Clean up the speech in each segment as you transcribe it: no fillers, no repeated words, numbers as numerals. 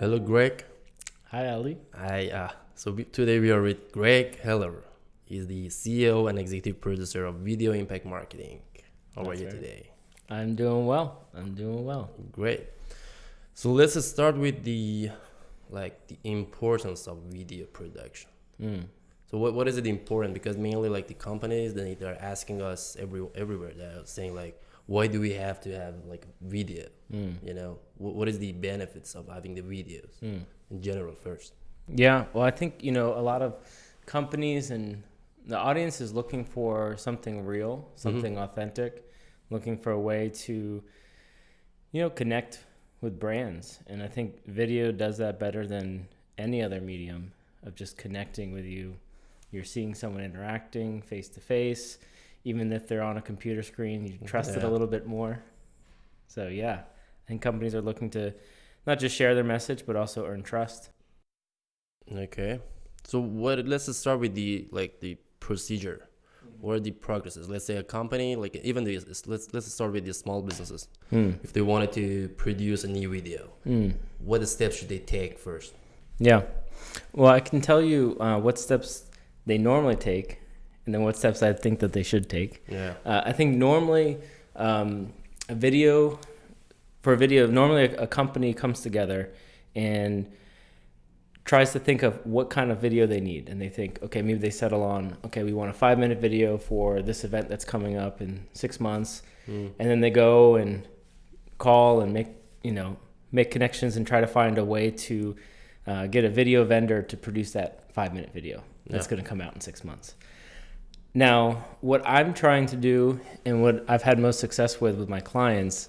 Hello, Greg. Hi, Ali. Today we are with Greg Heller. He's the CEO and executive producer of Video Impact Marketing. How are That's you right. today? I'm doing well. Great. So let's start with the importance of video production. Mm. So what is it important? Because mainly like the companies they're asking us everywhere. They're saying like, why do we have to have like video? You know, what is the benefits of having the videos in general first? Yeah, well, I think, a lot of companies and the audience is looking for something real, something authentic, looking for a way to, connect with brands. And I think video does that better than any other medium of just connecting with you. You're seeing someone interacting face to face, even if they're on a computer screen, you trust it a little bit more. So yeah, I think companies are looking to not just share their message, but also earn trust. Okay. So let's just start with the procedure or the progresses. Let's say a company, like even let's start with the small businesses. If they wanted to produce a new video, what steps should they take first? Yeah. Well, I can tell you what steps they normally take and then what steps I think that they should take. Yeah. I think normally a video, normally a company comes together and tries to think of what kind of video they need. And they think, okay, maybe they settle on, okay, we want a 5-minute video for this event that's coming up in 6 months. And then they go and call and make connections and try to find a way to get a video vendor to produce that 5-minute video that's going to come out in 6 months. Now, what I'm trying to do and what I've had most success with my clients,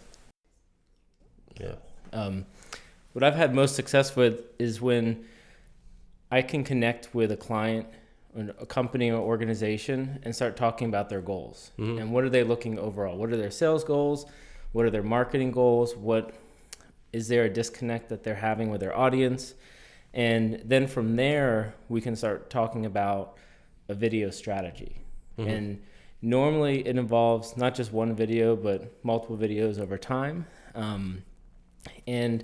what I've had most success with is when I can connect with a client, a company or organization and start talking about their goals. And what are they looking overall? What are their sales goals? What are their marketing goals? What is there a disconnect that they're having with their audience? And then from there, we can start talking about a video strategy. And normally it involves not just one video, but multiple videos over time. And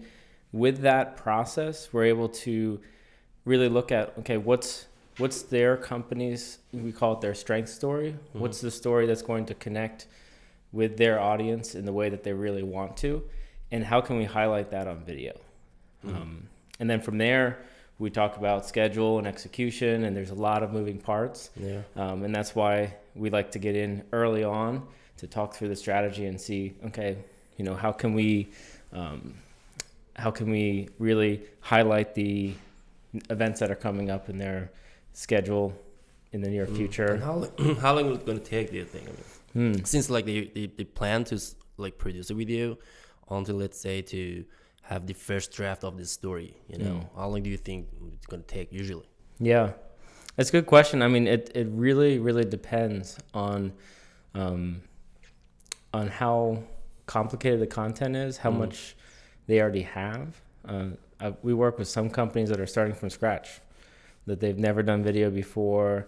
with that process, we're able to really look at, okay, what's their company's, we call it their strength story. What's the story that's going to connect with their audience in the way that they really want to? And how can we highlight that on video? And then from there, we talk about schedule and execution, and there's a lot of moving parts. And that's why we like to get in early on to talk through the strategy and see, okay, how can we really highlight the events that are coming up in their schedule in the near future. And how long is it going to take, do you think? I mean, since like they plan to like produce a video until, let's say, to have the first draft of this story, how long do you think it's going to take usually? Yeah, that's a good question. I mean, it really, really depends on how complicated the content is, how much they already have. We work with some companies that are starting from scratch, that they've never done video before,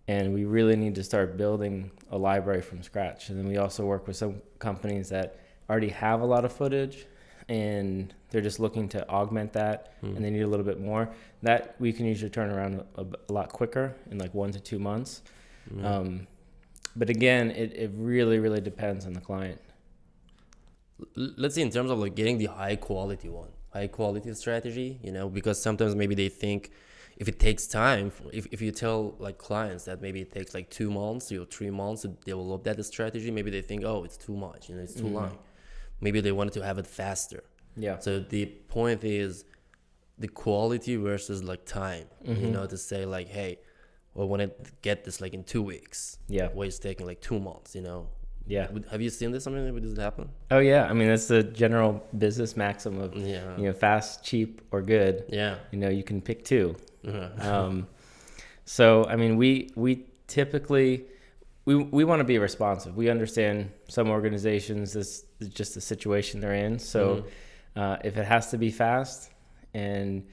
and we really need to start building a library from scratch. And then we also work with some companies that already have a lot of footage, and they're just looking to augment that, and they need a little bit more. That we can usually turn around a lot quicker in like 1 to 2 months. But again, it really, really depends on the client. Let's say in terms of like getting the high quality strategy, because sometimes maybe they think if it takes time, if you tell like clients that maybe it takes like 2 months or 3 months to develop that strategy, maybe they think, oh, it's too much, it's too long. Maybe they wanted to have it faster. Yeah. So the point is the quality versus like time, to say like, hey, well, I want to get this like in 2 weeks. Yeah. Why it's taking like 2 months, Yeah. Have you seen this? Something like this happen? Oh yeah. I mean, that's the general business maxim of, fast, cheap, or good. Yeah. You can pick two. So, I mean, we typically, we want to be responsive. We understand some organizations, this is just the situation they're in. So if it has to be fast, and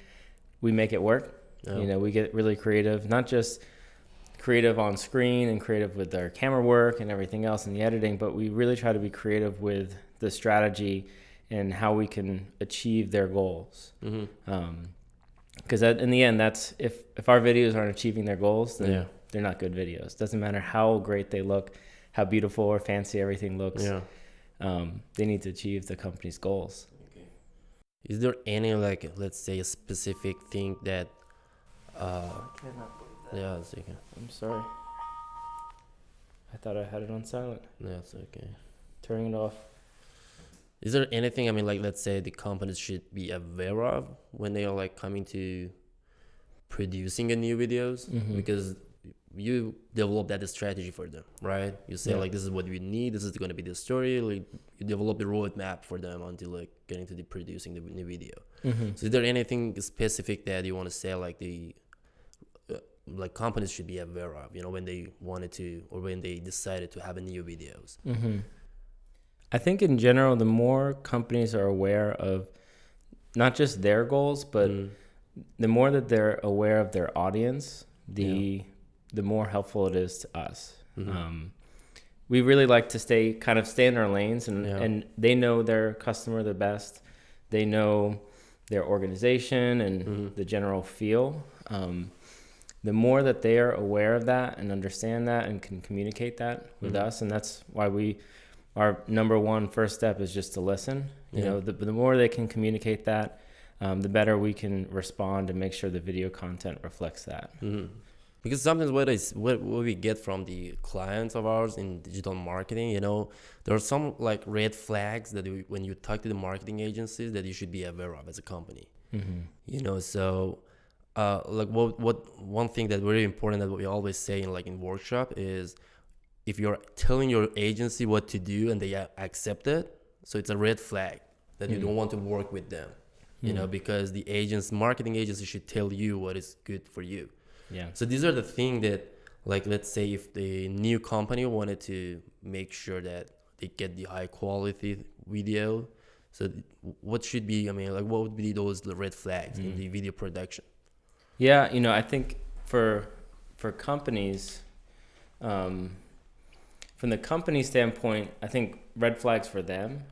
we make it work, we get really creative, not just creative on screen and creative with our camera work and everything else in the editing, but we really try to be creative with the strategy and how we can achieve their goals. Mm-hmm. Because in the end, that's if our videos aren't achieving their goals, then Yeah. they're not good videos. Doesn't matter how great they look, how beautiful or fancy everything looks. Yeah. They need to achieve the company's goals. Is there any, like, let's say, a specific thing that yeah, it's okay. I'm sorry. I thought I had it on silent. Yeah, it's okay. Turning it off. Is there anything, I mean, like, let's say the companies should be aware of when they are like coming to producing a new videos? Mm-hmm. Because you develop that strategy for them, right? You say, Yeah. like, this is what we need, this is going to be the story, like you develop the roadmap for them until like getting to the producing the new video. Mm-hmm. So is there anything specific that you want to say, like the like companies should be aware of, when they wanted to, or when they decided to have a new videos? Mm-hmm. I think in general, the more companies are aware of not just their goals, but the more that they're aware of their audience, the more helpful it is to us. Mm-hmm. We really like to stay in our lanes, and they know their customer the best. They know their organization and the general feel. The more that they are aware of that and understand that and can communicate that with us, and that's why our number one first step is just to listen. The more they can communicate that, the better we can respond and make sure the video content reflects that. Mm-hmm. Because sometimes what we get from the clients of ours in digital marketing, there are some like red flags that when you talk to the marketing agencies that you should be aware of as a company. Mm-hmm. So like what one thing that very important that we always say in workshop is, if you're telling your agency what to do and they accept it, so it's a red flag that you don't want to work with them, because the marketing agency should tell you what is good for you. Yeah. So these are the things that, like, let's say if the new company wanted to make sure that they get the high quality video, so what should be, what would be those red flags in the video production? Yeah, I think for companies, from the company standpoint, I think red flags for them.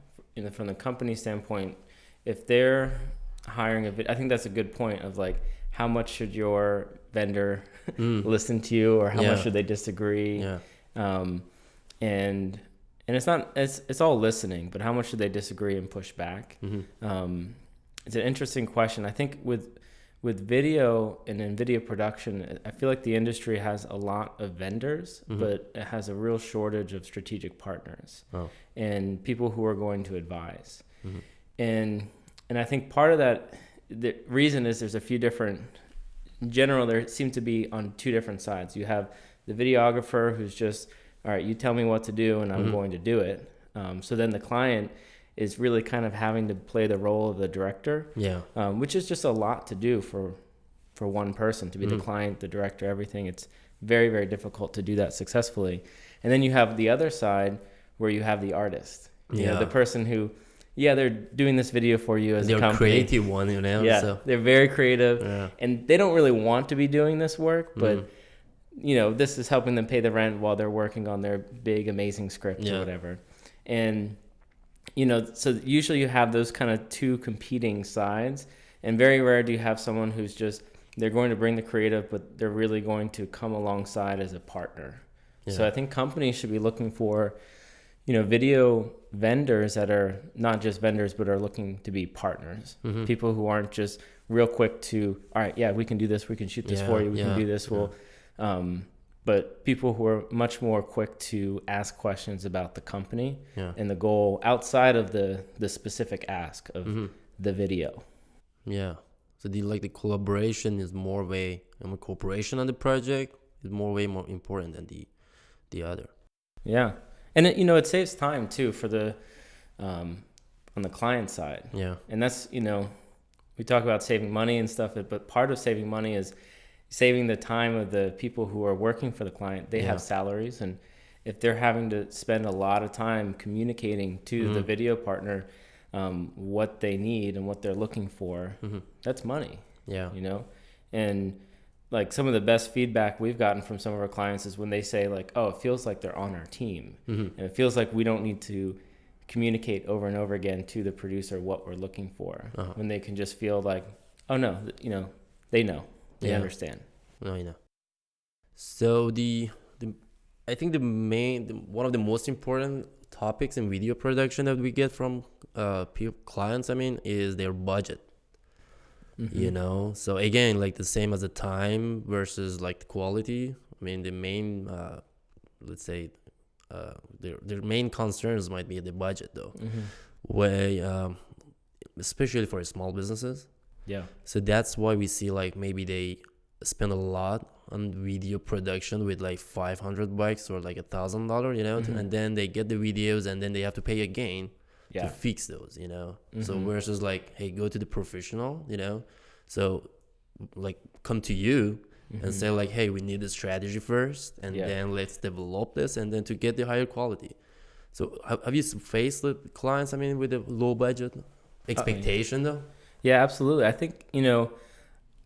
From the company standpoint, if they're hiring I think that's a good point of like, how much should your vendor listen to you, or how much should they disagree? And it's all listening, but how much should they disagree and push back? It's an interesting question. I think with video and in video production, I feel like the industry has a lot of vendors, but it has a real shortage of strategic partners and people who are going to advise. And I think part of that, the reason is there's a few different, in general, there seem to be on two different sides. You have the videographer who's just, all right, you tell me what to do and I'm going to do it. So then the client is really kind of having to play the role of the director, which is just a lot to do for one person, to be the client, the director, everything. It's very, very difficult to do that successfully. And then you have the other side where you have the artist, the person who, they're doing this video for you as a company. They're a creative one, so. They're very creative and they don't really want to be doing this work, but this is helping them pay the rent while they're working on their big, amazing script or whatever. And so usually you have those kind of two competing sides, and very rare do you have someone who's just, they're going to bring the creative, but they're really going to come alongside as a partner. So I think companies should be looking for, video vendors that are not just vendors, but are looking to be partners. People who aren't just real quick to, all right, we can do this, we can shoot this for you, we can do this, but people who are much more quick to ask questions about the company and the goal outside of the specific ask of the video. So the collaboration is more cooperation on the project is way more important than the other. And it saves time too for the on the client side. And that's, we talk about saving money and stuff, but part of saving money is saving the time of the people who are working for the client. They have salaries, and if they're having to spend a lot of time communicating to the video partner what they need and what they're looking for, that's money. And like some of the best feedback we've gotten from some of our clients is when they say like, oh, it feels like they're on our team, and it feels like we don't need to communicate over and over again to the producer what we're looking for, when they can just feel like, oh no, they know, they understand. No, So I think one of the most important topics in video production that we get from clients, is their budget. So again, like the same as the time versus like the quality. The main let's say their main concerns might be the budget though, where especially for small businesses. So that's why we see like maybe they spend a lot on video production with like $500 or like $1,000, and then they get the videos and then they have to pay again to fix those, So versus like, hey, go to the professional, so like come to you and say like, hey, we need a strategy first, and then let's develop this, and then to get the higher quality. So have you faced the clients, with a low budget expectation though? Yeah, absolutely. I think,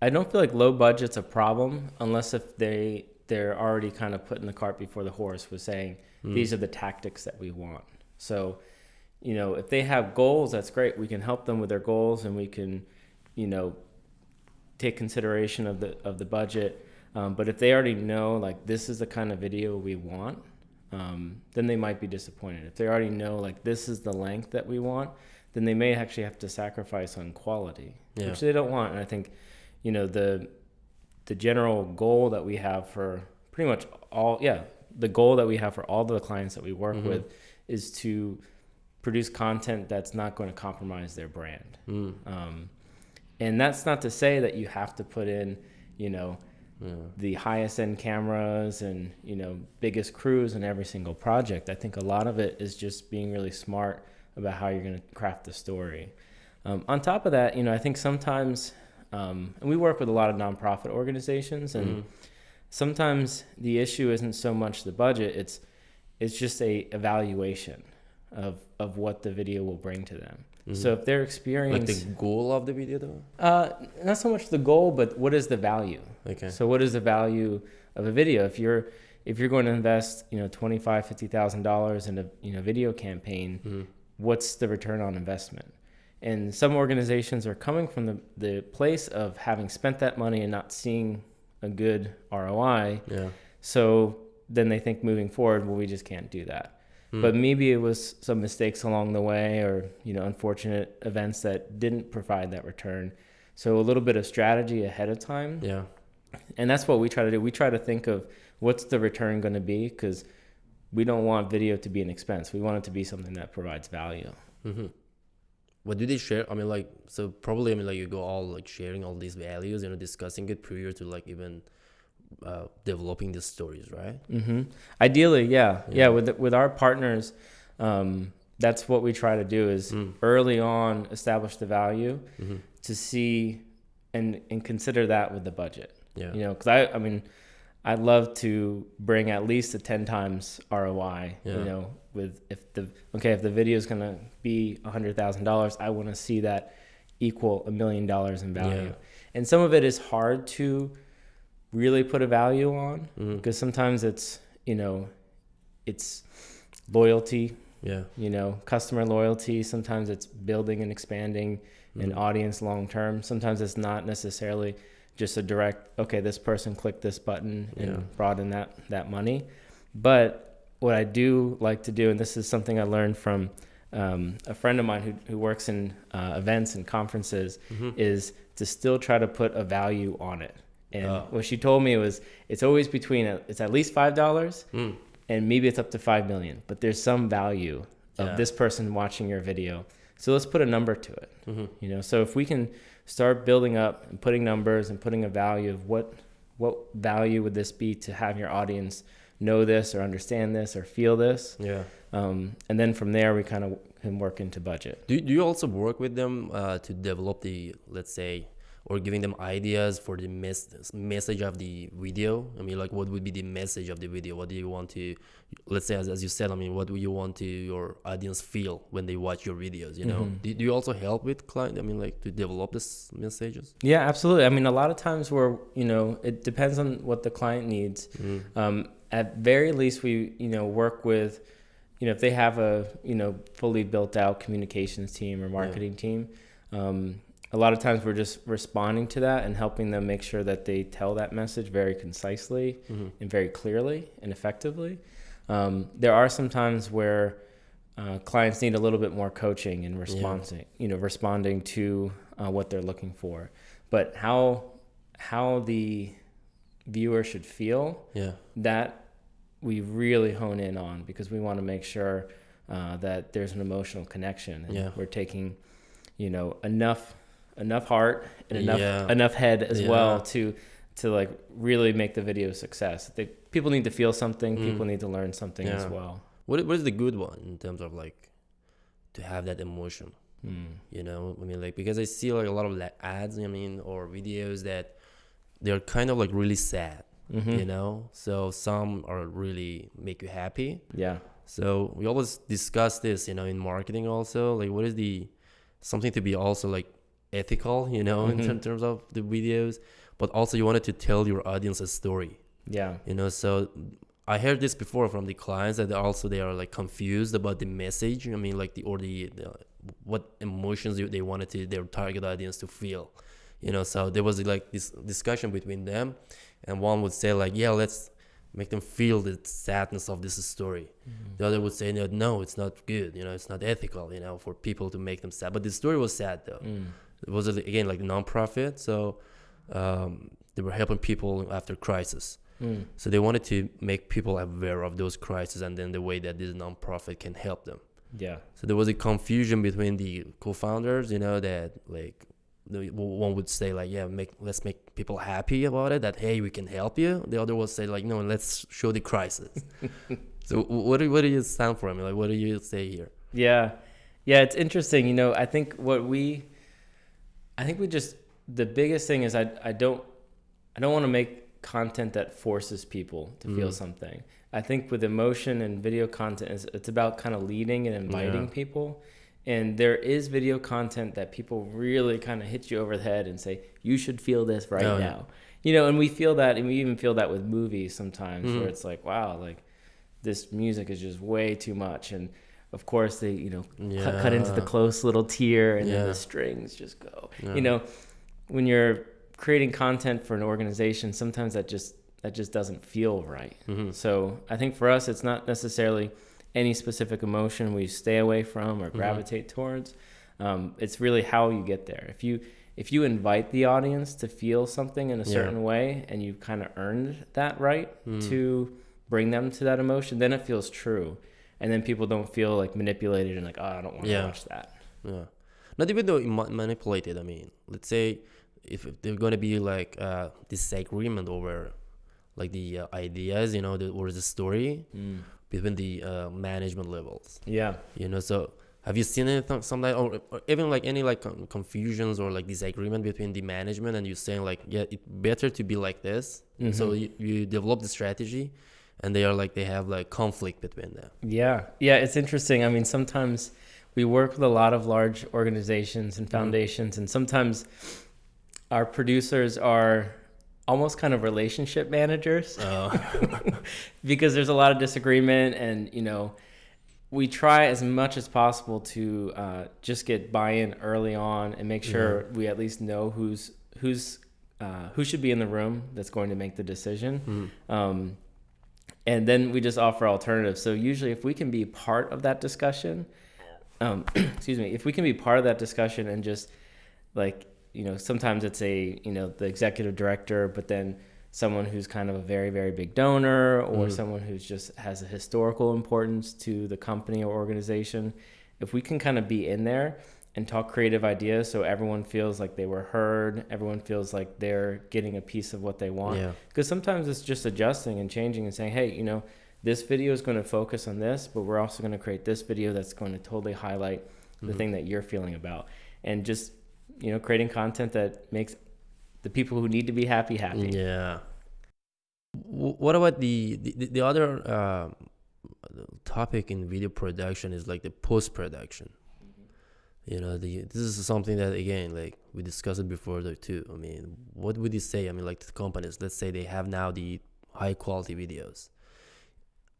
I don't feel like low budget's a problem unless if they're already kind of putting the cart before the horse with saying, these are the tactics that we want. So, if they have goals, that's great. We can help them with their goals, and we can, take consideration of the budget. But if they already know, like, this is the kind of video we want, then they might be disappointed. If they already know, like, this is the length that we want, then they may actually have to sacrifice on quality, which they don't want. And I think, the general goal that we have for pretty much the goal that we have for all the clients that we work with is to produce content that's not going to compromise their brand. And that's not to say that you have to put in, the highest end cameras and, biggest crews in every single project. I think a lot of it is just being really smart about how you're going to craft the story. On top of that, I think sometimes, and we work with a lot of nonprofit organizations, and sometimes the issue isn't so much the budget, it's just a evaluation of what the video will bring to them. So if they're experiencing... Like the goal of the video though? Not so much the goal, but what is the value? Okay. So what is the value of a video? If you're going to invest, $25,000, $50,000 in a video campaign, what's the return on investment? And some organizations are coming from the place of having spent that money and not seeing a good ROI. So then they think moving forward, well, we just can't do that. But maybe it was some mistakes along the way, or, unfortunate events that didn't provide that return. So a little bit of strategy ahead of time. And that's what we try to do. We try to think of what's the return going to be, because we don't want video to be an expense. We want it to be something that provides value. What do they share? So probably, you go all like sharing all these values, discussing it prior to like even developing the stories, right? Ideally, yeah. With our partners, that's what we try to do is early on establish the value to see and consider that with the budget. Because I'd love to bring at least a 10 times ROI. If the video is gonna be $100,000, I want to see that equal $1 million in value. And some of it is hard to really put a value on, because sometimes it's it's loyalty, customer loyalty. Sometimes it's building and expanding an audience long term. Sometimes it's not necessarily just a direct, okay, this person clicked this button and brought in that money. But what I do like to do, and this is something I learned from a friend of mine who works in events and conferences, is to still try to put a value on it. And what she told me was, it's always it's at least $5 and maybe it's up to 5 million, but there's some value of this person watching your video. So let's put a number to it. So if we can start building up and putting numbers and putting a value of what value would this be to have your audience know this or understand this or feel this. And then from there we kind of can work into budget. Do you also work with them to develop the, let's say, or giving them ideas for the message of the video? What would be the message of the video? What do you want to, let's say, as you said, what do you want to your audience feel when they watch your videos, Do you also help with client, to develop this messages? Yeah, absolutely. A lot of times it depends on what the client needs. At very least, we, work with if they have a, fully built out communications team or marketing team, a lot of times we're just responding to that and helping them make sure that they tell that message very concisely and very clearly and effectively. There are some times where clients need a little bit more coaching and responding to what they're looking for. But how the viewer should feel, that we really hone in on, because we want to make sure that there's an emotional connection. And we're taking, enough heart and enough head as well to like really make the video a success. People need to feel something. People need to learn something as well. What is the good one in terms of like to have that emotion? Like, because I see like a lot of ads, or videos that they're kind of like really sad, so some are really make you happy. So we always discuss this, in marketing also, like what is something to be also like ethical, in terms of the videos, but also you wanted to tell your audience a story. So I heard this before from the clients that they are like confused about the message. Like what emotions they wanted their target audience to feel. So there was like this discussion between them, and one would say like, let's make them feel the sadness of this story. The other would say, no, it's not good. It's not ethical, for people to make them sad. But the story was sad though. It was again like non-profit, so they were helping people after crisis. So they wanted to make people aware of those crises, and then the way that this non-profit can help them. So there was a confusion between the co-founders, that like one would say like, let's make people happy about it, that hey, we can help you. The other would say like, no, let's show the crisis. So what do you stand for? Like what do you say here? It's interesting. I think the biggest thing is I don't want to make content that forces people to feel something. I think with emotion and video content, it's about kind of leading and inviting people. And there is video content that people really kind of hit you over the head and say, you should feel this now. And we feel that, and we even feel that with movies sometimes, where it's like, wow, like this music is just way too much. And of course they, cut into the close little tear, and then the strings just go. When you're creating content for an organization, sometimes that just doesn't feel right. So I think for us, it's not necessarily any specific emotion we stay away from or gravitate towards. It's really how you get there. If you invite the audience to feel something in a certain way, and you kind of earned that right to bring them to that emotion, then it feels true. And then people don't feel like manipulated and like, oh, I don't want to watch that. Not even though manipulated. Let's say if there's going to be like disagreement over like the ideas, or the story between the management levels. So have you seen anything, something, or even like any like confusions or like disagreement between the management, and you're saying like, it's better to be like this. So you develop the strategy, and they have like conflict between them. It's interesting. Sometimes we work with a lot of large organizations and foundations, and sometimes our producers are almost kind of relationship managers. Because there's a lot of disagreement, and we try as much as possible to just get buy-in early on and make sure we at least know who should be in the room that's going to make the decision. And then we just offer alternatives. So usually if we can be part of that discussion, if we can be part of that discussion and just like, sometimes it's the executive director, but then someone who's kind of a very, very big donor, or someone who's just has a historical importance to the company or organization. If we can kind of be in there and talk creative ideas, so everyone feels like they were heard, everyone feels like they're getting a piece of what they want. Because sometimes it's just adjusting and changing and saying, hey, this video is going to focus on this, but we're also going to create this video that's going to totally highlight the thing that you're feeling about. And just, creating content that makes the people who need to be happy. What about the other topic in video production is like the post-production. This is something that, again, like we discussed it before though too. What would you say? Like the companies, let's say they have now the high quality videos.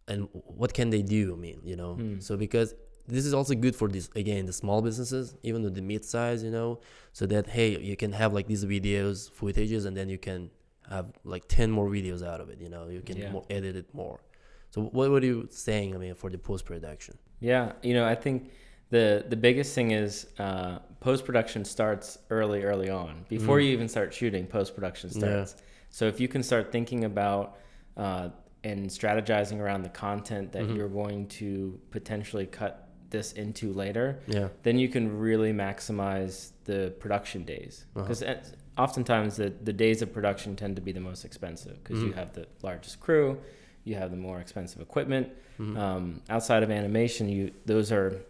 and what can they do? I mean, you know, so because this is also good for this, again, the small businesses, even with the mid-size, you know, so that, hey, you can have like these videos, footages, and then you can have like 10 more videos out of it, you know, you can edit it more. So what are you saying, I mean, for the post-production? Yeah, you know, I think the biggest thing is post-production starts early on. Before you even start shooting, post-production starts. So if you can start thinking about and strategizing around the content that you're going to potentially cut this into later, then you can really maximize the production days. Because oftentimes the days of production tend to be the most expensive because you have the largest crew, you have the more expensive equipment. Outside of animation, those are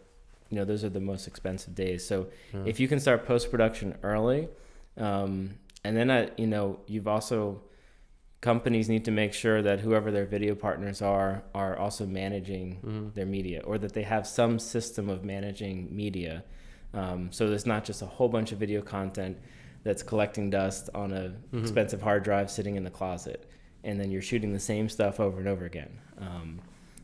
the most expensive days. So if you can start post-production early, and then you've also, companies need to make sure that whoever their video partners are also managing their media, or that they have some system of managing media. So there's not just a whole bunch of video content that's collecting dust on a expensive hard drive sitting in the closet, and then you're shooting the same stuff over and over again.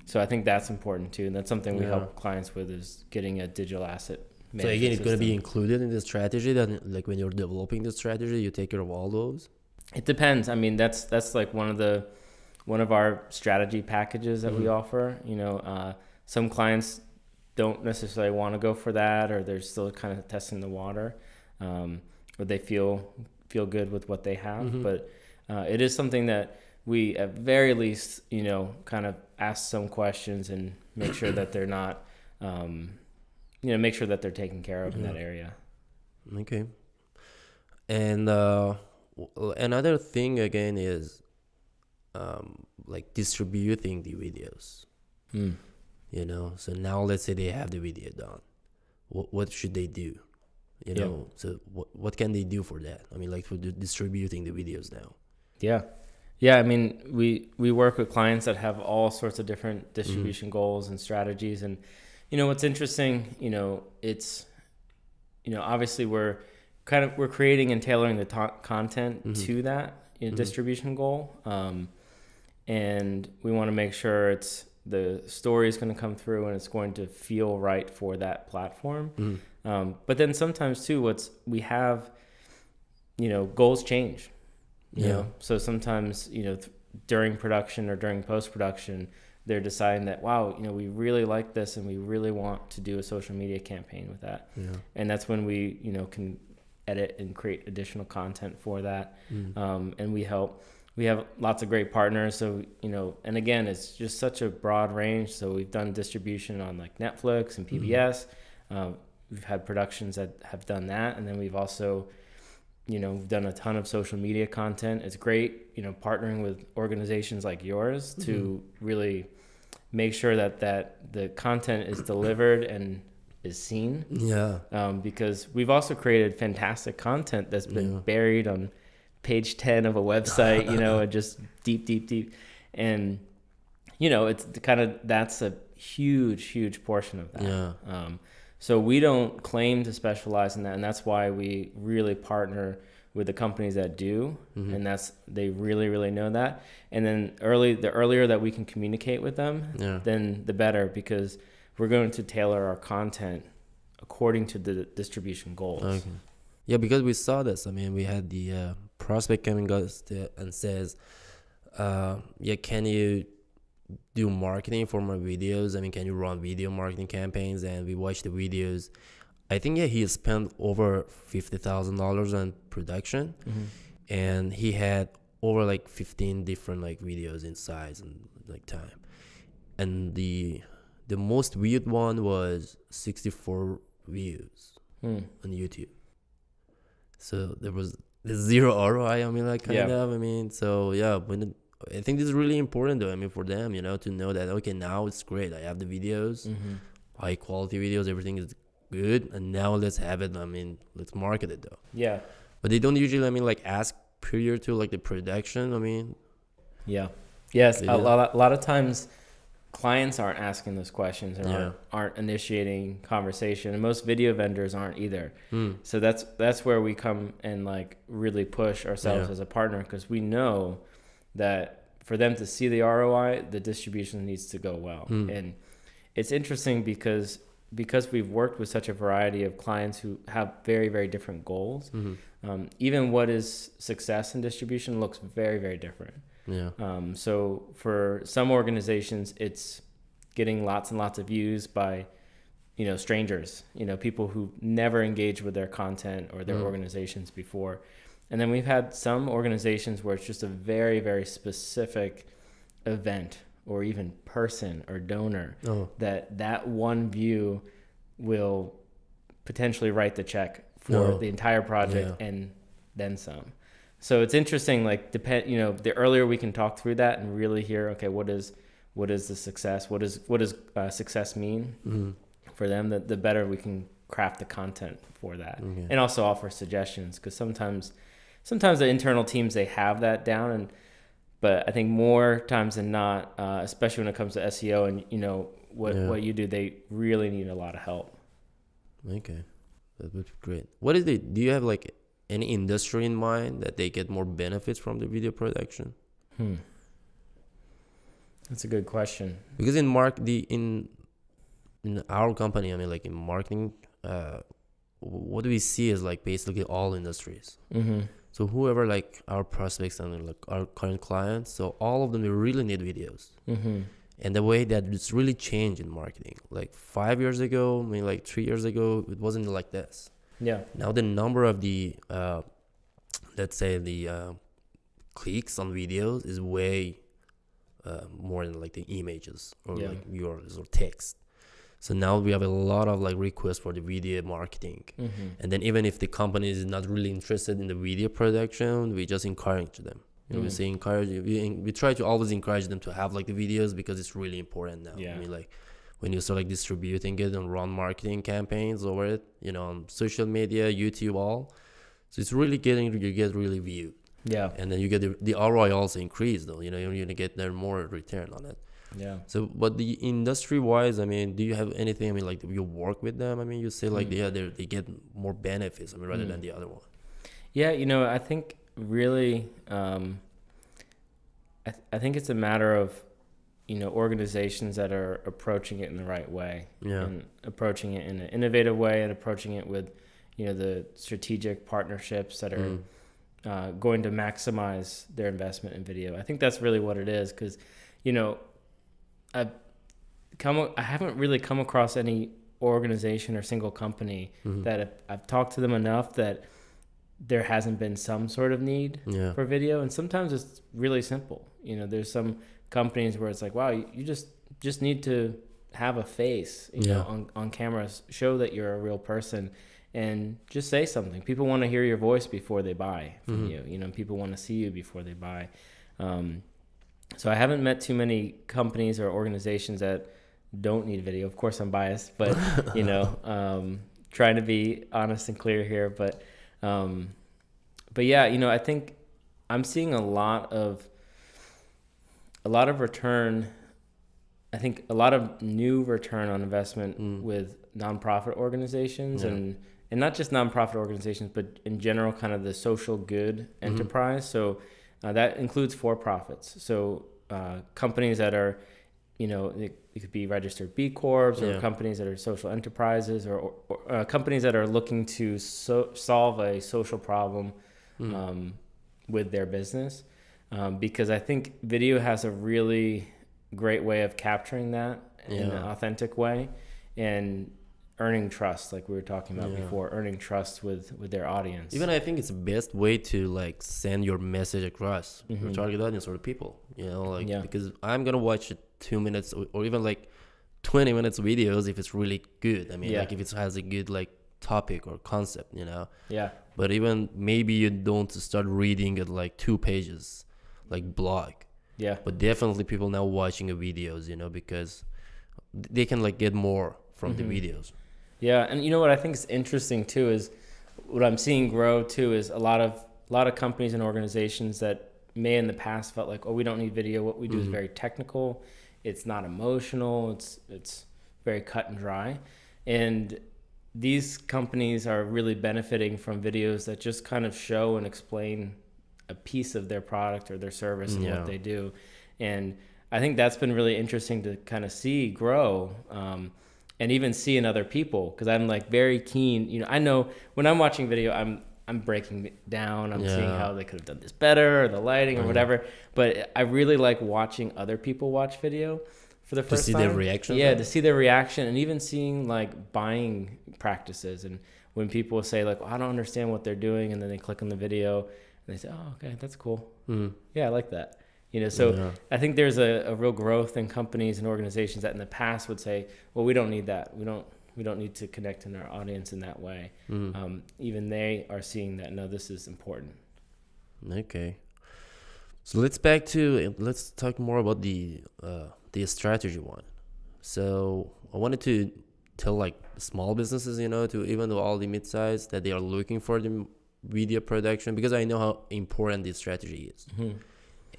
So I think that's important too, and that's something we help clients with, is getting a digital asset management. So again, it's going to be included in the strategy, that like when you're developing the strategy, you take care of all those? It depends. I mean, that's like one of our strategy packages that we offer. You know, some clients don't necessarily want to go for that, or they're still kind of testing the water, or they feel good with what they have. But it is something that we, at very least, you know, kind of ask some questions and make sure that they're not, make sure that they're taken care of in that area. Okay. And another thing again is like distributing the videos. You know, so now let's say they have the video done. What should they do? You know, so what can they do for that? I mean, like for distributing the videos now. Yeah, I mean, we work with clients that have all sorts of different distribution goals and strategies. And, you know, what's interesting, you know, it's, you know, obviously we're creating and tailoring the content to that distribution goal. And we want to make sure the story is going to come through and it's going to feel right for that platform. But then sometimes too, we have, you know, goals change. You know, so sometimes, you know, during production or during post-production, they're deciding that, wow, you know, we really like this and we really want to do a social media campaign with that. And that's when we, you know, can edit and create additional content for that. And we have lots of great partners. So, you know, and again, it's just such a broad range. So we've done distribution on like Netflix and PBS. We've had productions that have done that. And then we've also, you know, we've done a ton of social media content. It's great, you know, partnering with organizations like yours to really make sure that the content is delivered and is seen. Because we've also created fantastic content that's been buried on page 10 of a website, you know, and just deep. And, you know, it's that's a huge portion of that. So we don't claim to specialize in that, and that's why we really partner with the companies that do, and they really know that. And then the earlier that we can communicate with them, then the better, because we're going to tailor our content according to the distribution goals. Okay. Yeah, because we saw this. I mean, we had the prospect coming us and says, can you do marketing for my videos? I mean, can you run video marketing campaigns? And we watched the videos. I think he spent over $50,000 on production, and he had over like 15 different like videos in size and like time. And the most viewed one was 64 views on YouTube. So there was zero ROI. I mean, like kind of. I mean, so I think this is really important though. I mean, for them, you know, to know that, okay, now it's great. I have the videos, high quality videos, everything is good. And now let's have it. I mean, let's market it though. Yeah. But they don't usually, I mean, like ask prior to like the production. I mean. Yeah. Yes. A lot of times clients aren't asking those questions and aren't initiating conversation. And most video vendors aren't either. So that's where we come and like really push ourselves as a partner, because we know that for them to see the ROI, the distribution needs to go well. And it's interesting because we've worked with such a variety of clients who have very, very different goals. Even what is success in distribution looks very, very different. Yeah. So for some organizations, it's getting lots and lots of views by, strangers, people who never engaged with their content or their organizations before. And then we've had some organizations where it's just a very, very specific event or even person or donor that one view will potentially write the check for the entire project and then some. So it's interesting, like the earlier we can talk through that and really hear, okay, what is the success? What does success mean for them? The better we can craft the content for that, and also offer suggestions, because sometimes the internal teams, they have that down, but I think more times than not, especially when it comes to SEO and what you do, they really need a lot of help. Okay, that would be great. Do you have like any industry in mind that they get more benefits from the video production? That's a good question. Because in our company, I mean, like in marketing, what we see is like basically all industries. So whoever like our prospects and like our current clients, so all of them, they really need videos. And the way that it's really changed in marketing, like 5 years ago, I mean, like 3 years ago, it wasn't like this. Yeah. Now the number of the, let's say the clicks on videos is way more than like the images or like URLs or text. So now we have a lot of like requests for the video marketing. And then even if the company is not really interested in the video production, we just encourage them. We say we try to always encourage them to have like the videos, because it's really important now. I mean, like when you start like distributing it and run marketing campaigns over it, on social media, YouTube, all. So it's really you get really viewed. Yeah. And then you get the ROI also increase though, you're going to get there more return on it. Yeah. So, but the industry wise, I mean, do you have anything, I mean, like you work with them? I mean, you say like, they get more benefits, I mean, rather than the other one. Yeah. I think really, I think it's a matter of, organizations that are approaching it in the right way, and approaching it in an innovative way, and approaching it with, the strategic partnerships that are going to maximize their investment in video. I think that's really what it is, because, I haven't really come across any organization or single company that I've talked to them enough that there hasn't been some sort of need for video. And sometimes it's really simple. There's some companies where it's like, wow, you just need to have a face, on camera, show that you're a real person, and just say something. People want to hear your voice before they buy from you. People want to see you before they buy. So I haven't met too many companies or organizations that don't need video. Of course, I'm biased, but trying to be honest and clear here. But yeah, I think I'm seeing a lot of return. I think a lot of new return on investment with nonprofit organizations, and not just nonprofit organizations, but in general, kind of the social good enterprise. So that includes for-profits. So companies that are, it could be registered B Corps, or companies that are social enterprises, or companies that are looking to solve a social problem with their business. Because I think video has a really great way of capturing that in an authentic way, and earning trust, like we were talking about before, earning trust with their audience. Even I think it's the best way to like send your message across your target audience or people, because I'm going to watch 2 minutes or even like 20 minutes videos if it's really good. I mean, like if it has a good like topic or concept, But even maybe you don't start reading it like 2 pages, like blog. Yeah. But definitely people now watching the videos, because they can like get more from the videos. Yeah, and what I think is interesting too is what I'm seeing grow too is a lot of companies and organizations that may in the past felt like, oh, we don't need video. What we do is very technical. It's not emotional. It's very cut and dry. And these companies are really benefiting from videos that just kind of show and explain a piece of their product or their service and what they do. And I think that's been really interesting to kind of see grow, and even see in other people, because I'm like very keen. You know, I know when I'm watching video, I'm breaking it down. I'm seeing how they could have done this better, or the lighting or whatever. But I really like watching other people watch video for the first time. To see their reaction? Yeah, to see their reaction, and even seeing like buying practices. And when people say like, well, I don't understand what they're doing, and then they click on the video and they say, oh, okay, that's cool. Yeah, I like that. You know, so I think there's a real growth in companies and organizations that in the past would say, well, we don't need that. We don't need to connect in our audience in that way. Even they are seeing that, no, this is important. Okay. So let's talk more about the strategy one. So I wanted to tell like small businesses, you know, to even though all the mid-size, that they are looking for the video production, because I know how important this strategy is.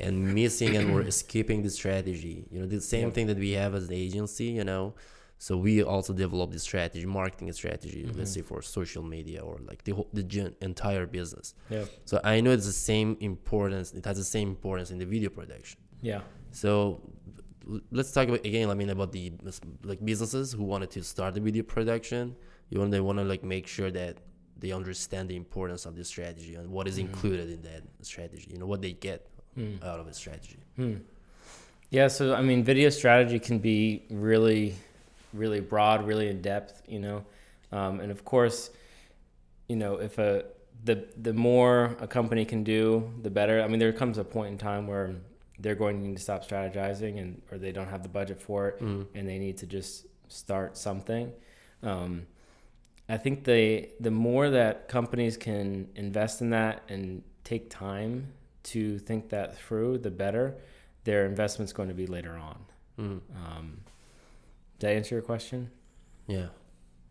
And missing and we're skipping the strategy, you know, the same thing that we have as the agency, you know. So we also develop the strategy, marketing strategy, let's say for social media or like the entire business. So I know it's the same importance. It has the same importance in the video production. So let's talk about, again, I mean, about the like businesses who wanted to start the video production. They want to like make sure that they understand the importance of the strategy and what is included in that strategy, you know, what they get out of a strategy. Yeah, so I mean, video strategy can be really, really broad, really in depth, you know, and of course, you know, if the more a company can do, the better. I mean, there comes a point in time where they're going to need to stop strategizing, or they don't have the budget for it, and they need to just start something. I think the more that companies can invest in that and take time to think that through, the better their investment's going to be later on. Did I answer your question? Yeah.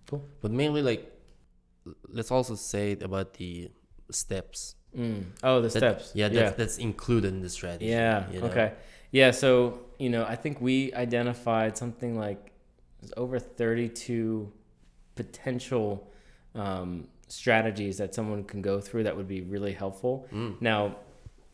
Cool. But mainly, like, let's also say about the steps. Oh, the steps. Yeah, that's included in the strategy. Yeah. You know? Okay. Yeah. So, you know, I think we identified something like over 32 potential strategies that someone can go through that would be really helpful. Now,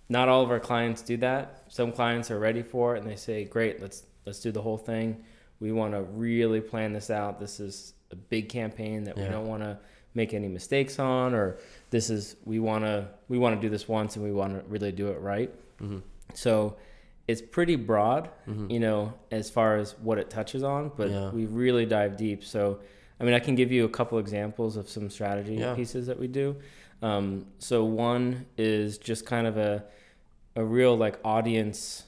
not all of our clients do that. Some clients are ready for it and they say, great, let's do the whole thing. We want to really plan this out. This is a big campaign that we don't want to make any mistakes on, or we want to do this once and we want to really do it right. So it's pretty broad, you know, as far as what it touches on, but we really dive deep. So, I mean, I can give you a couple examples of some strategy pieces that we do. So one is just kind of a real like audience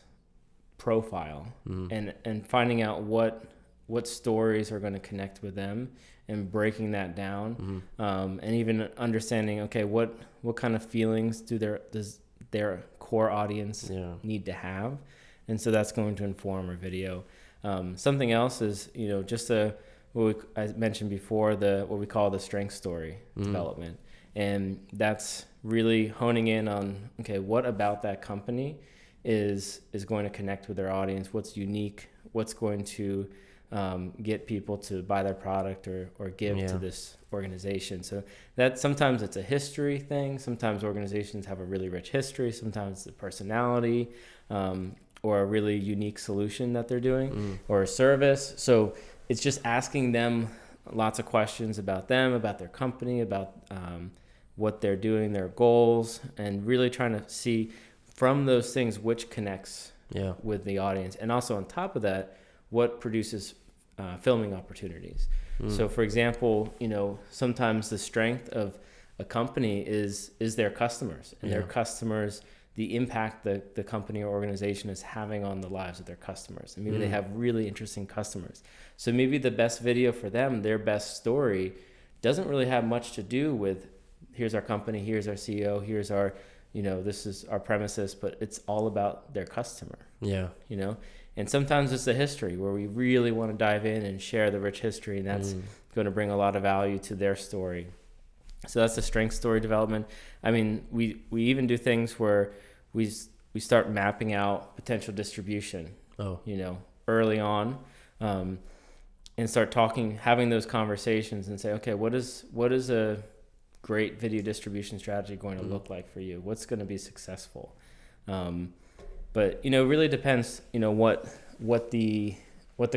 profile, and finding out what stories are going to connect with them and breaking that down, and even understanding, okay, what kind of feelings does their core audience need to have, and so that's going to inform our video. Something else is, you know, just I mentioned before, what we call the strength story development, and that's really honing in on, okay, what about that company is going to connect with their audience, what's unique, what's going to get people to buy their product or give to this organization. So that sometimes it's a history thing. Sometimes organizations have a really rich history. Sometimes it's a personality, or a really unique solution that they're doing, or a service. So it's just asking them lots of questions about them, about their company, about what they're doing, their goals, and really trying to see from those things which connects with the audience. And also on top of that, what produces filming opportunities. So for example, you know, sometimes the strength of a company is their customers, and their customers, the impact that the company or organization is having on the lives of their customers. And maybe they have really interesting customers. So maybe the best video for them, their best story, doesn't really have much to do with, here's our company, here's our CEO, here's our, you know, this is our premises, but it's all about their customer. You know? And sometimes it's the history where we really want to dive in and share the rich history, and that's going to bring a lot of value to their story. So that's the strength story development. I mean, we even do things where we start mapping out potential distribution, you know, early on, and start having those conversations and say, okay, what is a great video distribution strategy going to look like for you? What's going to be successful? But it really depends. What the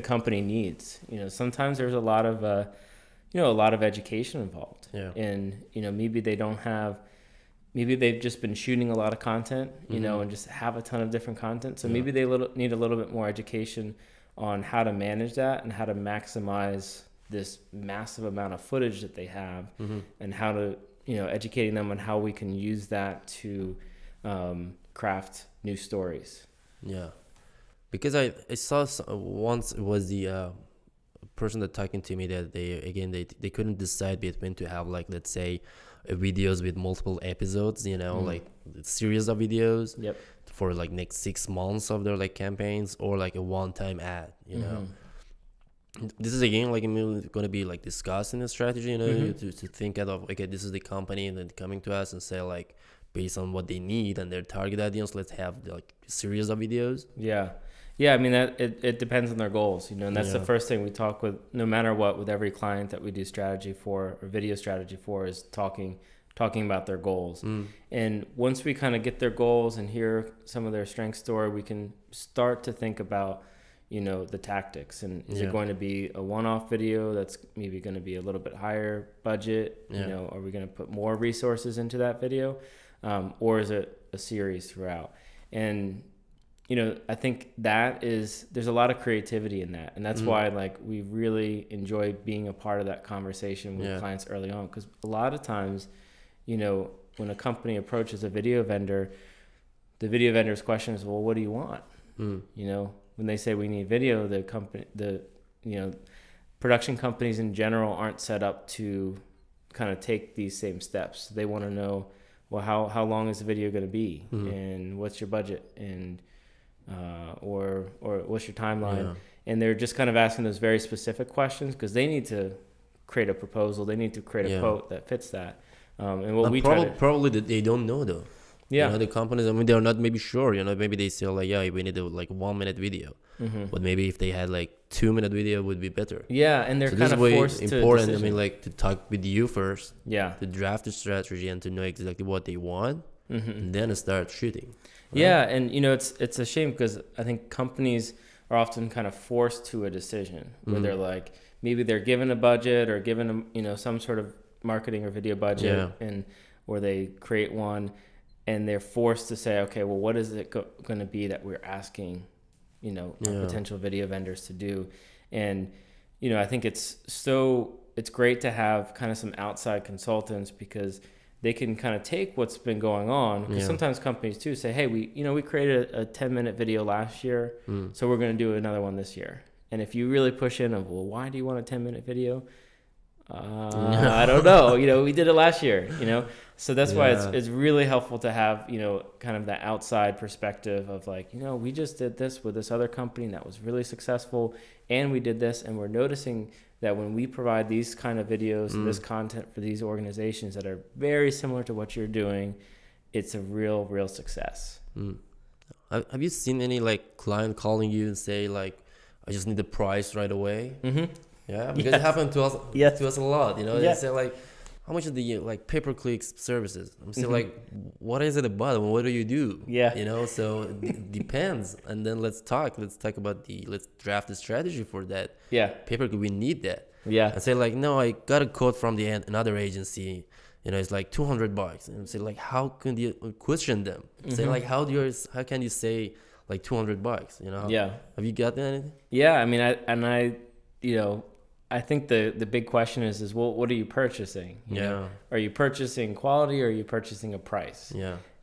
company needs. Sometimes there's a lot of education involved. Yeah. And maybe they don't have. Maybe they've just been shooting a lot of content, and just have a ton of different content. So maybe they need a little bit more education on how to manage that and how to maximize this massive amount of footage that they have, and how to, educating them on how we can use that to craft new stories. Yeah. Because I saw once it was the person that talking to me that they couldn't decide between to have like, let's say, videos with multiple episodes, like a series of videos for like next 6 months of their like campaigns, or like a one-time ad. This is again like going to be like discussed in the strategy, to think of, okay, this is the company and then coming to us and say like, based on what they need and their target audience, let's have like a series of videos. Yeah, I mean, that it depends on their goals, and that's the first thing we talk with, no matter what, with every client that we do strategy for or video strategy for, is talking about their goals. And once we kind of get their goals and hear some of their strength story, we can start to think about, the tactics. And is it going to be a one-off video that's maybe going to be a little bit higher budget? Are we going to put more resources into that video? Or is it a series throughout? And I think there's a lot of creativity in that. And that's why like we really enjoy being a part of that conversation with clients early on. Because a lot of times, when a company approaches a video vendor, the video vendor's question is, well, what do you want? When they say we need video, production companies in general aren't set up to kind of take these same steps. They want to know, well, how long is the video going to be? And what's your budget? And or what's your timeline? And they're just kind of asking those very specific questions because they need to create a proposal. They need to create a quote that fits that. And what we probably they don't know though. The companies, I mean, they're not maybe sure. Maybe they say like, we need a like 1 minute video, but maybe if they had like 2 minute video would be better. Yeah, and they're kind of forced to important. Decision. I mean, like to talk with you first. Yeah. To draft the strategy and to know exactly what they want, and then start shooting. Right? Yeah, and it's a shame because I think companies are often kind of forced to a decision where they're like, maybe they're given a budget or given some sort of marketing or video budget, or they create one, and they're forced to say, okay, well, what is it going to be that we're asking, potential video vendors to do? And I think it's great to have kind of some outside consultants because they can kind of take what's been going on. Because sometimes companies too say, hey, we created a 10-minute video last year, so we're going to do another one this year. And if you really push in of, well, why do you want a 10-minute video? I don't know. We did it last year, So that's why it's really helpful to have, kind of that outside perspective of like, we just did this with this other company and that was really successful. And we did this, and we're noticing that when we provide these kind of videos and this content for these organizations that are very similar to what you're doing, it's a real success. Have you seen any like client calling you and say like, I just need the price right away? Yeah, because it happened to us a lot. They say like, how much is the like pay-per-click services? I'm still like, what is it about? What do you do? So it depends. And then let's talk about let's draft the strategy for that. Pay-per-click, we need that. I say like, no, I got a quote from another agency. It's like $200. And say like, how can you question them? Say like, how can you say like $200? Have you got anything? I mean, I think the big question is well, what are you purchasing? Are you purchasing quality or are you purchasing a price?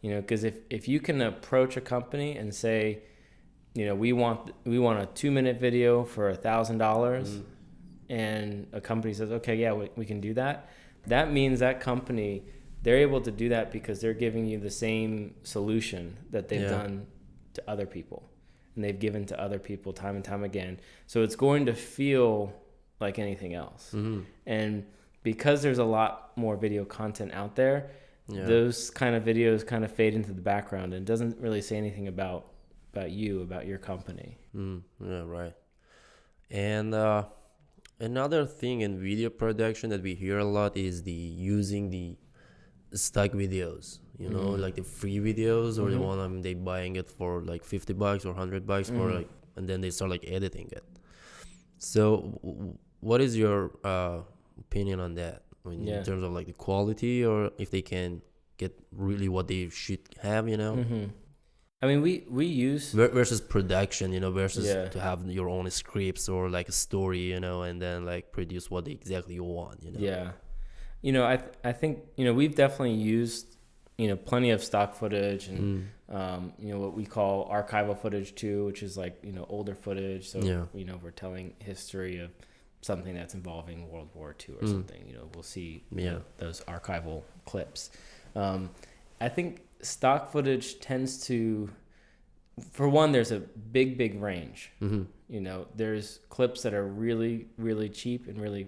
Because if you can approach a company and say, we want a 2-minute video for $1,000, and a company says, okay, we can do that. That means that company, they're able to do that because they're giving you the same solution that they've done to other people, and they've given to other people time and time again. So it's going to feel like anything else. And because there's a lot more video content out there, those kind of videos kind of fade into the background and doesn't really say anything about you, about your company. Right. And another thing in video production that we hear a lot is using the stock videos, you know, like the free videos, or the one they buying it for like $50 or $100 for like, and then they start like editing it. So what is your opinion on that? I mean, in terms of like the quality, or if they can get really what they should have, you know? I mean, we use Versus production, you know, versus Yeah. to have your own scripts or like a story, you know, and then like produce what exactly you want, you know? Yeah. You know, I think, you know, we've definitely used, you know, plenty of stock footage and, you know, what we call archival footage too, which is like, you know, older footage. So, you know, we're telling history of something that's involving World War II or something, you know, we'll see you know, those archival clips. I think stock footage tends to, for one, there's a big range. You know, there's clips that are really cheap and really,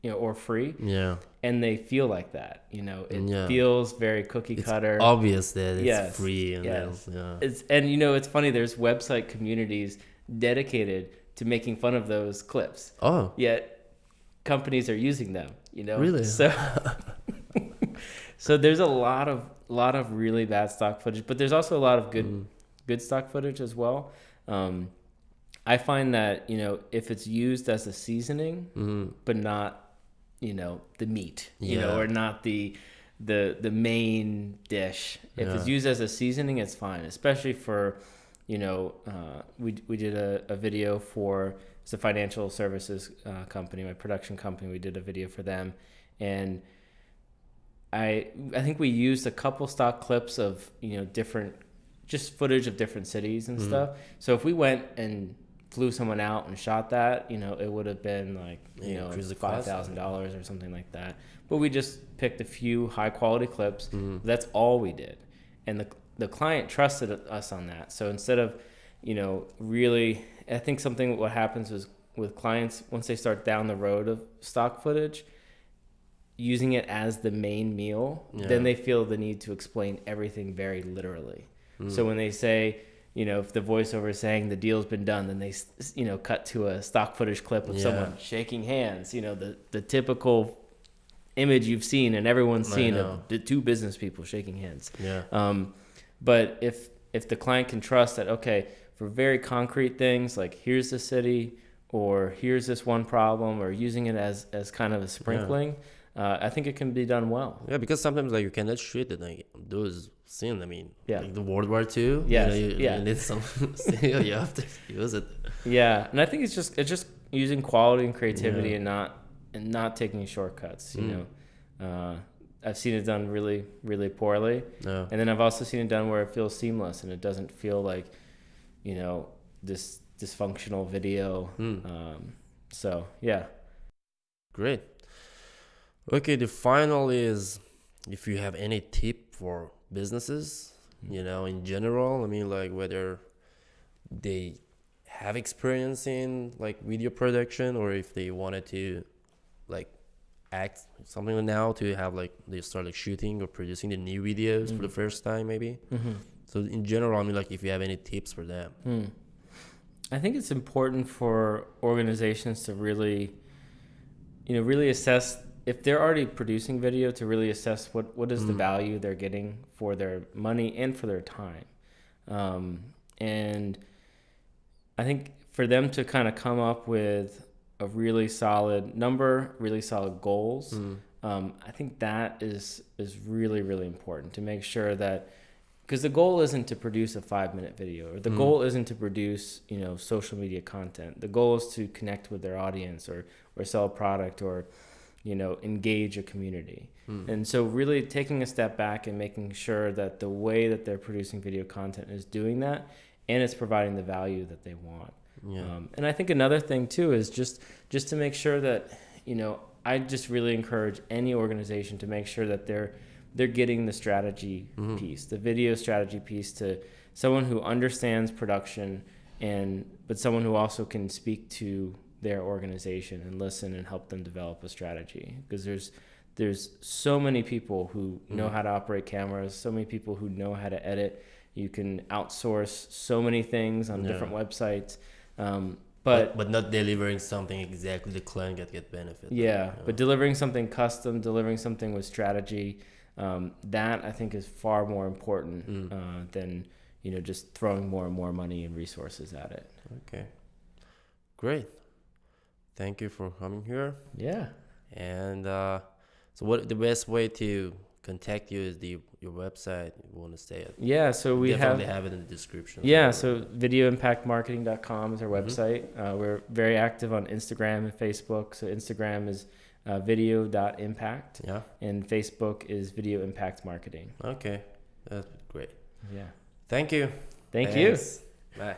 you know, or free. Yeah. And they feel like that, you know, it feels very cookie cutter. It's obvious that it's free. And and you know, it's funny, there's website communities dedicated to making fun of those clips. Oh. Yet companies are using them, you know? Really? So, so there's a lot of really bad stock footage, but there's also a lot of good stock footage as well. I find that, you know, if it's used as a seasoning, but not, you know, the meat, you know, or not the main dish. If it's used as a seasoning, it's fine, especially for, you know, we did a video for, it's a financial services company, my production company. We did a video for them, and I think we used a couple stock clips of, you know, different, just footage of different cities and stuff. So if we went and flew someone out and shot that, you know, it would have been like, you know, $5,000 or something like that. But we just picked a few high quality clips. That's all we did. And the client trusted us on that. So instead of, you know, really, I think what happens is with clients, once they start down the road of stock footage, using it as the main meal, then they feel the need to explain everything very literally. So when they say, you know, if the voiceover is saying the deal's been done, then they, you know, cut to a stock footage clip of someone shaking hands, you know, the typical image you've seen and everyone's seen of the two business people shaking hands. But if the client can trust that, okay, for very concrete things, like here's the city, or here's this one problem, or using it as kind of a sprinkling, I think it can be done well. Yeah, because sometimes like you cannot shoot it like those scenes. I mean, Yeah. like the World War II. Yes. You need some. You have to use it. Yeah, and I think it's just using quality and creativity and not taking shortcuts. You know, I've seen it done really, really poorly, and then I've also seen it done where it feels seamless and it doesn't feel like, you know, this dysfunctional video. So yeah. Great. Okay, the final is if you have any tip for businesses, you know, in general. I mean, like whether they have experience in like video production, or if they wanted to like act something now to have like they start like shooting or producing the new videos for the first time maybe. So in general, I mean, like if you have any tips for them. I think it's important for organizations to really, you know, really assess, if they're already producing video, to really assess what is the value they're getting for their money and for their time. And I think for them to kind of come up with a really solid number, really solid goals, I think that is really, really important to make sure that, because the goal isn't to produce a 5-minute video, or the goal isn't to produce, you know, social media content. The goal is to connect with their audience, or sell a product, or, you know, engage a community. And so really taking a step back and making sure that the way that they're producing video content is doing that, and it's providing the value that they want. And I think another thing too is just to make sure that, you know, I just really encourage any organization to make sure that they're getting the strategy piece, the video strategy piece, to someone who understands production, but someone who also can speak to their organization and listen and help them develop a strategy. Because there's so many people who know how to operate cameras, so many people who know how to edit. You can outsource so many things on different websites. But not delivering something exactly the client get benefit. But delivering something custom, delivering something with strategy, That I think is far more important than just throwing more and more money and resources at it. Okay, great. Thank you for coming here. Yeah. And so, what the best way to contact you is your website. You want to stay at? Yeah. So we definitely have it in the description. Yeah. So videoimpactmarketing.com is our website. We're very active on Instagram and Facebook. So Instagram is video.impact. Yeah. And Facebook is Video Impact Marketing. Okay, that's great. Yeah. Thank you. Thank you. Bye.